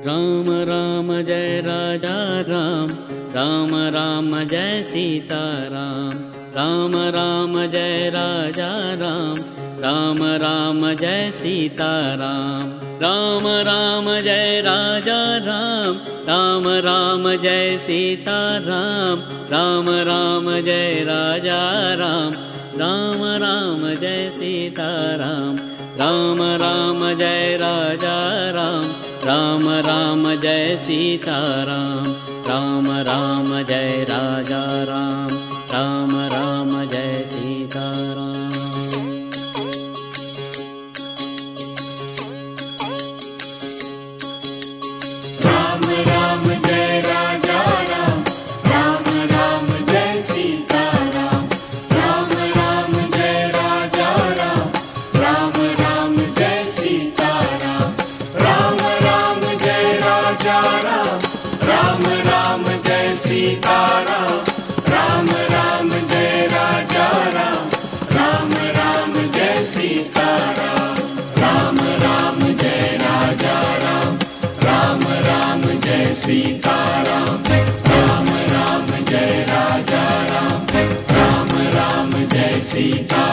Ram Ram Jai Raja Ram, Ram Ram Jai Sita Ram, Ram Ram Jai Raja Ram, Ram Ram Jai Sita Ram, Ram Ram Jai Raja Ram, Ram Ram Jai Sita Ram, Ram Ram Jai Raja Ram, Ram Ram Jai Sita Ram, Ram Ram Jai Raja Ram, Ram Ram Jai Sita Ram, Ram Ram Jai Raja Ram, Ram Ram Jai Sita Ram. Ram Ram Jai Raja Ram, Ram Ram Jai Sita Ram, Ram Ram Jai Raja Ram, Ram Ram Jai Sita Ram, Ram Ram Jai Raja Ram, Ram Ram Jai Sita Ram, Ram Ram Jai Raja Ram, Ram Ram Jai Sita Ram, Ram Ram Jai Raja Ram, Ram Ram Jai Sita Ram, Ram Ram Jai Raja Ram, Ram Ram Jai Sita